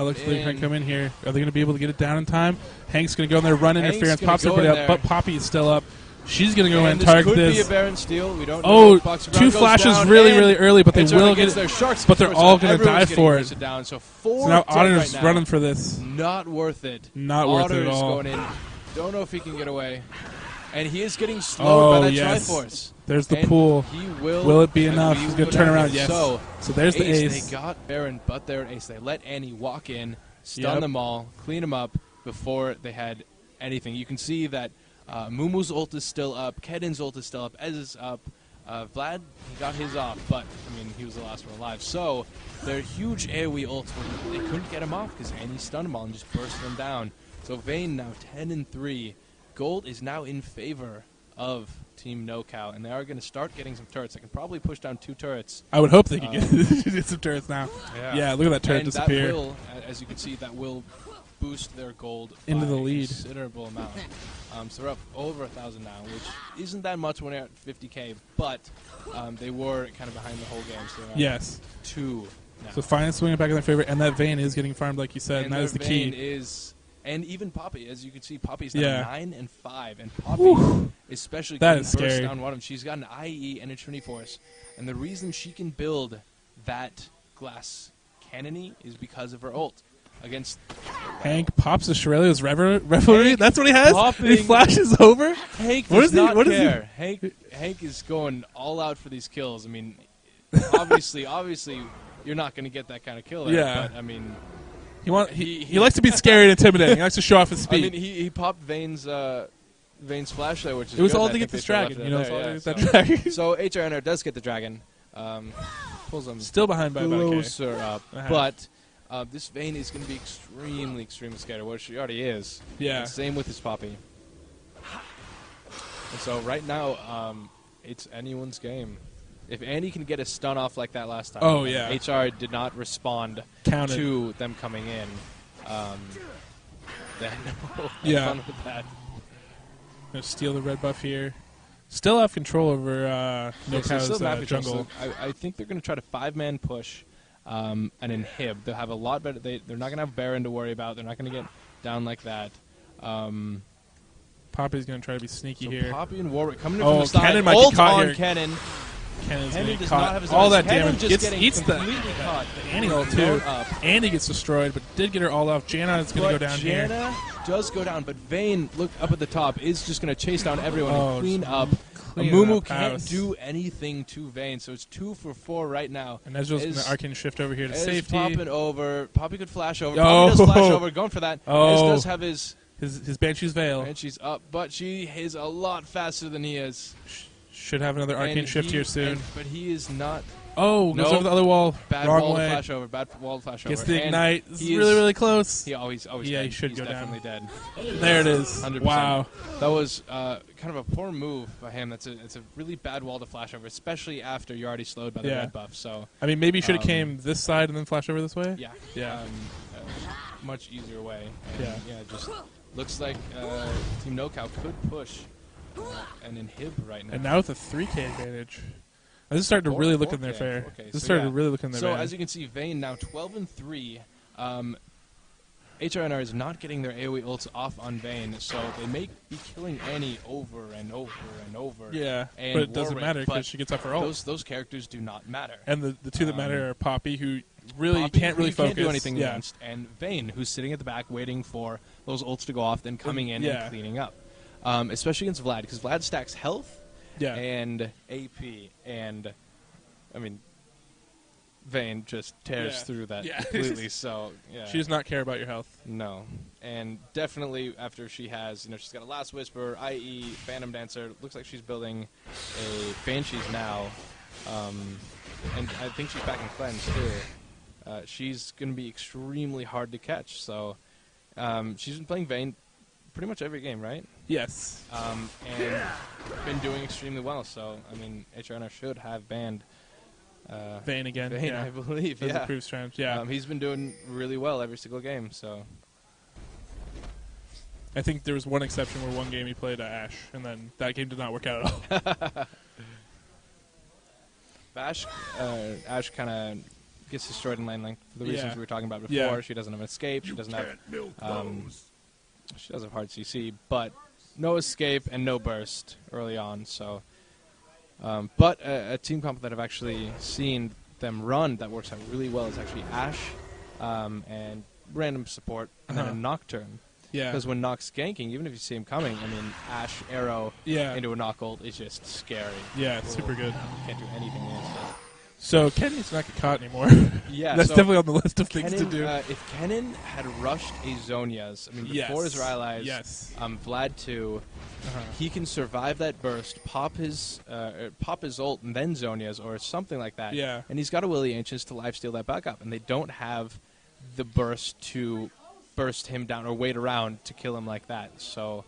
looks like they're going to come in here. Are they going to be able to get it down in time? Hank's going to go in there, run Hank's interference, gonna pops go everybody in up, there. but Poppy is still up. She's going to go in and this target could this. be a Baron steal. We don't know. Oh, Boxer two Brown goes flashes down, really, and really early, but they HRNR will gets get their sharks. but they're all going to die everyone's for getting it. Down. So now dead Otter's right now. running for this. Not worth it. Not worth it at Otter's all. going in. Don't know if he can get away. And he is getting slowed by that Triforce. There's the And pool. He will. Will it be I enough? believe He's going will to turn happen. around. Yes. So there's the ace. They got Baron, but they're an ace. They let Annie walk in, stun Yep. them all, clean them up before they had anything. You can see that Mumu's ult is still up. Kedin's ult is still up. Ez is up. Vlad, he got his off, but, I mean, he was the last one alive. So, their huge AoE ults, they couldn't get him off because Annie stunned them all and just burst them down. So, Vayne now 10-3. Gold is now in favor of Team NoCow, and they are going to start getting some turrets. They can probably push down 2 turrets. I would hope they could get some turrets now. Yeah, look at that turret and disappear. that will, as you can see, that will boost their gold Into by the lead. a considerable amount. So they're up over 1,000 now, which isn't that much when they're at 50k, but they were kind of behind the whole game. So they're at 2 now. So finally swinging back in their favor, and that Vayne is getting farmed, like you said, and that is the Vayne key. And even Poppy, as you can see, Poppy's now 9 and 5, and Poppy, especially that can is burst scary. down one of them. She's got an IE and a Trinity Force, and the reason she can build that glass cannony is because of her ult. Against Hank pops a Shirelio's revelry. Hank That's what he has. popping- He flashes over. Hank What does is he- not what is he- care. Hank is going all out for these kills. I mean, obviously, you're not going to get that kind of kill there. Yeah. But I mean, He likes to be scary and intimidating. He likes to show off his speed. I mean, he popped Vayne's flashlight, which is It was good. all I to think get they this should have dragon. left You know, it it's all there, to get yeah, that dragon. So HRNR does get the dragon. Pulls him Still behind by about a K. closer up, Uh-huh. but this Vayne is going to be extremely scared, which she already is. Yeah. And same with his Poppy. And so right now, it's anyone's game. If Andy can get a stun off like that last time, HR did not respond to them coming in. Then have fun with that. Gonna steal the red buff here. Still have control over NoCow's jungle. I think they're going to try to 5-man push and inhib. They'll have a lot better. They're not going to have Baron to worry about. They're not going to get down like that. Poppy's going to try to be sneaky here. Poppy and Warwick coming in from the side. Cannon might be caught here. Cannon. Cannon's Cannon getting does caught. not have his All ult. that Cannon damage just getting eats the completely caught. Annie ult too. Andy gets destroyed, but did get her all off. Janna is going to go down here. Janna does go down, but Vayne, look up at the top, is just going to chase down everyone and clean up. Mumu can't do anything to Vayne, so it's 2 for 4 right now. And Ezreal's going to arcane shift over here to Ez safety. Popping over. Poppy could flash over. Oh. Poppy does flash over. Going for that. Ez does have his Banshee's Veil. Banshee's up, but she is a lot faster than he is. Should have another arcane shift here soon. But he is not. Oh, goes over the other wall. Bad Wrong wall way. to flash over. Bad wall to flash over. Gets the And ignite. This is he really, really close. He always Yeah, dead. he should He's go down. definitely dead. There it is. 100%. Wow. That was kind of a poor move by him. It's a really bad wall to flash over, especially after you're already slowed by the red buff. So I mean, maybe you should have came this side and then flashed over this way. Yeah. Yeah. Much easier way. And just looks like Team NoCow could push and inhib right now. And now with a 3K advantage. This is starting to really look in their fair. Okay, this is starting to really look in their So fair. as you can see, Vayne now 12-3. HRNR is not getting their AoE ults off on Vayne, so they may be killing Annie over and over and over. Yeah, and but it doesn't Warwick, matter because she gets off her ult. Those characters do not matter. And the two that matter are Poppy, who really Poppy, can't really who focus. Can't do anything against, and Vayne, who's sitting at the back waiting for those ults to go off, then coming in and cleaning up. Especially against Vlad, because Vlad stacks health and AP, and I mean, Vayne just tears through that completely. So she does not care about your health. No, and definitely after she has, she's got a Last Whisper, IE, Phantom Dancer. Looks like she's building a Banshees now, and I think she's back in Cleanse too. She's going to be extremely hard to catch. So she's been playing Vayne pretty much every game, right? Yes. And been doing extremely well. So I mean, HRNR should have banned. Vayne again. Vayne, I believe. As approved strength. Yeah. He's been doing really well every single game. So I think there was one exception where one game he played Ashe, and then that game did not work out at all. Ashe kind of gets destroyed in lane length for the reasons we were talking about before. Yeah. She doesn't have an escape. She doesn't have. She does have hard CC, but no escape and no burst early on. So. But a team comp that I've actually seen them run that works out really well is actually Ashe and random support, and then a Nocturne. Yeah. Because when Noc's ganking, even if you see him coming, I mean, Ashe arrow into a Knock ult is just scary. Yeah, it's super good. You can't do anything against it. So Ken needs to not get caught anymore. Yeah, that's definitely on the list of things to do. If Kennen had rushed a Zhonya's, I mean, before his Rylai's, Vlad 2, he can survive that burst, pop his ult, and then Zhonya's or something like that. Yeah. And he's got a Willy Ancients to lifesteal that back up, and they don't have the burst to burst him down or wait around to kill him like that. So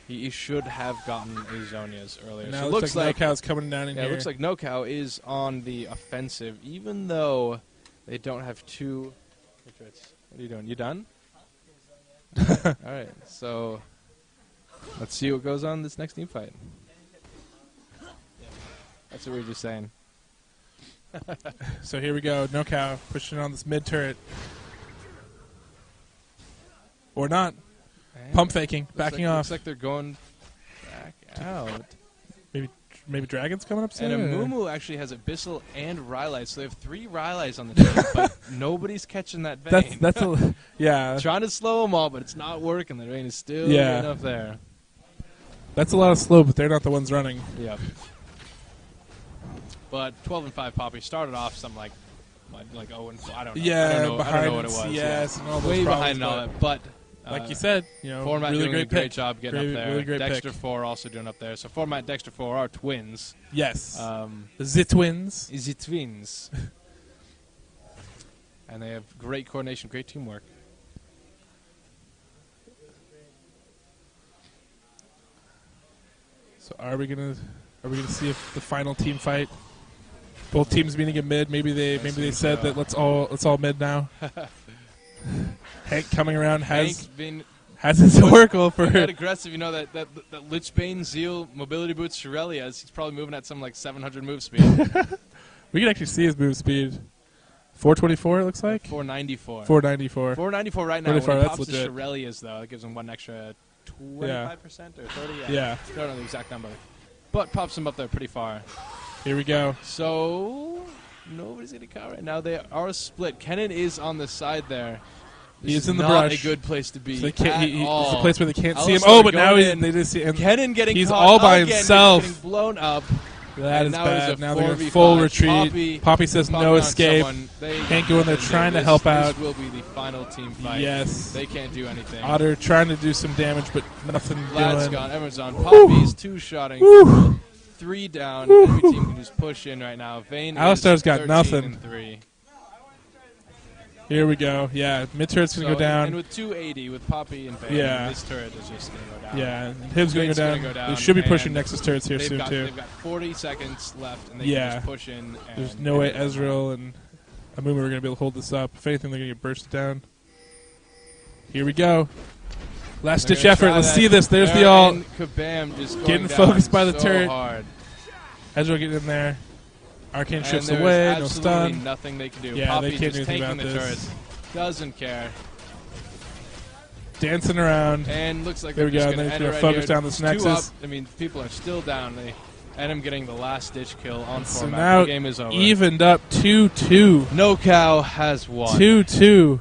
he should have gotten his Zhonya's earlier. Now so it looks like NoCow's coming down in here. It looks like NoCow is on the offensive, even though they don't have two. What are you doing? You done? All right. So let's see what goes on this next team fight. That's what we were just saying. So here we go. NoCow pushing on this mid turret. Or not. Pump faking, backing off. Looks like they're going back out. Maybe Dragon's coming up soon? And Amumu actually has Abyssal and Rylai, so they have 3 Rylais on the team, but nobody's catching that Vayne. That's yeah. Trying to slow them all, but it's not working. The Vayne is still getting up there. That's a lot of slow, but they're not the ones running. Yep. But 12-5 Poppy started off some like 0 and 4. I don't know. Yeah, I don't know what it was. Yes, and all those way problems, behind and all that, but. Like you said, Format really doing a great pick. job getting up there. Really great Dexter pick. 4 also doing up there. So Format Dexter 4 are twins. Yes. The twins. The twins. And they have great coordination, great teamwork. So are we gonna see if the final team fight? Both teams meeting at mid. Maybe they said that let's all mid now. Hank coming around has his oracle for that aggressive. You know that Lichbane Zeal mobility boots Shirelia's. He's probably moving at some like 700 move speed. We can actually see his move speed. 424 it looks like. 494. 494. 494 right now. 494, when he that's pops legit. the Shirelia's though, it gives him one extra 25% or 30. Yeah. I don't know the exact number, but pops him up there pretty far. Here we go. So nobody's getting caught right now. They are split. Kennen is on the side there. He is in the not brush. A good place to be. So it's a place where they can't see him. Alistar But now in. they just see him. Kennen getting He's caught all by again, himself. Getting blown up. That is now bad. Now they're in 4v5. full retreat. Poppy says no escape. Hank going there trying to help out. This will be the final team fight. Yes. They can't do anything. Otter trying to do some damage, but nothing Vlad's doing. gone. Everyone's on. Poppy's 2-shotting. 3 down. Every team can just push in right now. Vayne Alistar's is got 13 nothing. and 3. Here we go. Yeah, mid turret's going to go down. And with 280 with Poppy and Vayne, this turret is just going to go down. Yeah, Hib's going to go down. They should be pushing Nexus turrets here soon, too. They've got 40 seconds left, and they can just push in. There's no way Ezreal and Amumu are going to be able to hold this up. If anything, they're going to get bursted down. Here we go. Last-ditch effort. Let's see this. There's the ult. Kabam just getting focused by the so turret. Hard. Ezreal getting in there. Arcane shifts away. No stun. Nothing they can do. Yeah, Poppy they can't do just anything taking about the this. turret. Doesn't care. Dancing around. And looks like there we go. And they're going to focus down this Nexus. I mean, people are still down. And him getting the last-ditch kill on so Format. Now the game is over. Evened up 2-2. NoCow has won. 2-2.